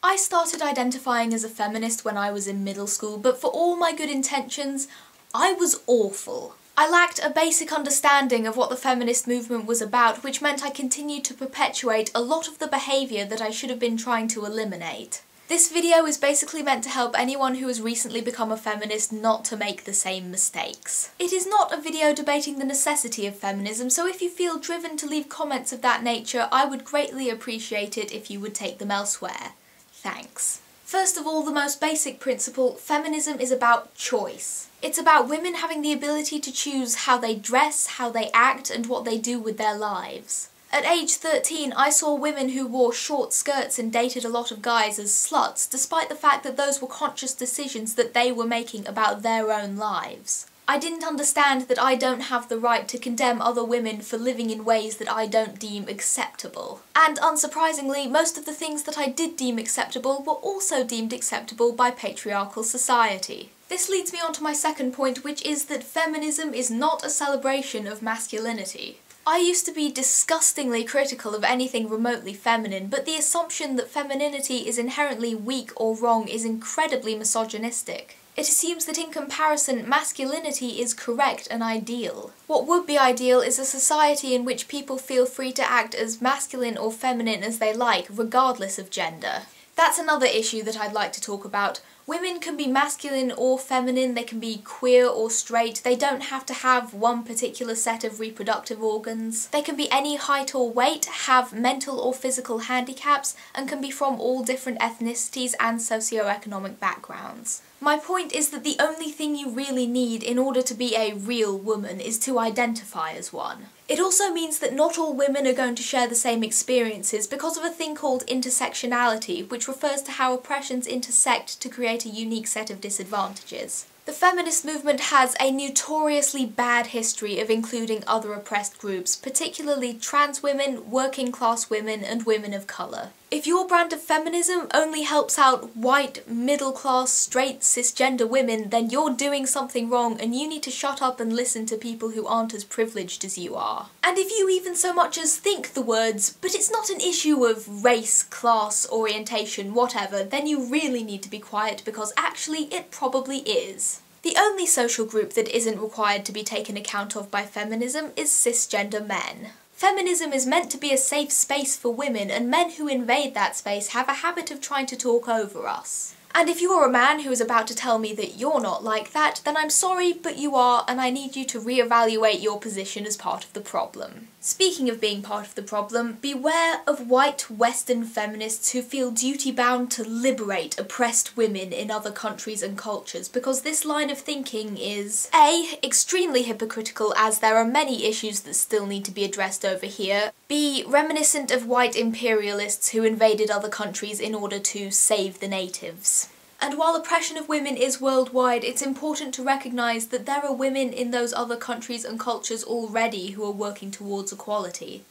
I started identifying as a feminist when I was in middle school, but for all my good intentions, I was awful. I lacked a basic understanding of what the feminist movement was about, which meant I continued to perpetuate a lot of the behaviour that I should have been trying to eliminate. This video is basically meant to help anyone who has recently become a feminist not to make the same mistakes. It is not a video debating the necessity of feminism, so if you feel driven to leave comments of that nature, I would greatly appreciate it if you would take them elsewhere. Thanks. First of all, the most basic principle, feminism is about choice. It's about women having the ability to choose how they dress, how they act, and what they do with their lives. At age 13, I saw women who wore short skirts and dated a lot of guys as sluts, despite the fact that those were conscious decisions that they were making about their own lives. I didn't understand that I don't have the right to condemn other women for living in ways that I don't deem acceptable. And unsurprisingly, most of the things that I did deem acceptable were also deemed acceptable by patriarchal society. This leads me on to my second point, which is that feminism is not a celebration of masculinity. I used to be disgustingly critical of anything remotely feminine, but the assumption that femininity is inherently weak or wrong is incredibly misogynistic. It assumes that in comparison, masculinity is correct and ideal. What would be ideal is a society in which people feel free to act as masculine or feminine as they like, regardless of gender. That's another issue that I'd like to talk about. Women can be masculine or feminine, they can be queer or straight, they don't have to have one particular set of reproductive organs. They can be any height or weight, have mental or physical handicaps, and can be from all different ethnicities and socioeconomic backgrounds. My point is that the only thing you really need in order to be a real woman is to identify as one. It also means that not all women are going to share the same experiences because of a thing called intersectionality, which refers to how oppressions intersect to create a unique set of disadvantages. The feminist movement has a notoriously bad history of including other oppressed groups, particularly trans women, working class women, and women of colour. If your brand of feminism only helps out white, middle class, straight, cisgender women, then you're doing something wrong and you need to shut up and listen to people who aren't as privileged as you are. And if you even so much as think the words, but it's not an issue of race, class, orientation, whatever, then you really need to be quiet because actually it probably is. The only social group that isn't required to be taken account of by feminism is cisgender men. Feminism is meant to be a safe space for women, and men who invade that space have a habit of trying to talk over us. And if you're a man who is about to tell me that you're not like that, then I'm sorry, but you are, and I need you to reevaluate your position as part of the problem. Speaking of being part of the problem, beware of white Western feminists who feel duty-bound to liberate oppressed women in other countries and cultures, because this line of thinking is A. extremely hypocritical as there are many issues that still need to be addressed over here, B. reminiscent of white imperialists who invaded other countries in order to save the natives. And while oppression of women is worldwide, it's important to recognise that there are women in those other countries and cultures already who are working towards equality.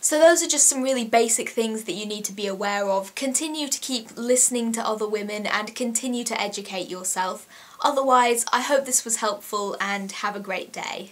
So those are just some really basic things that you need to be aware of. Continue to keep listening to other women and continue to educate yourself. Otherwise, I hope this was helpful and have a great day.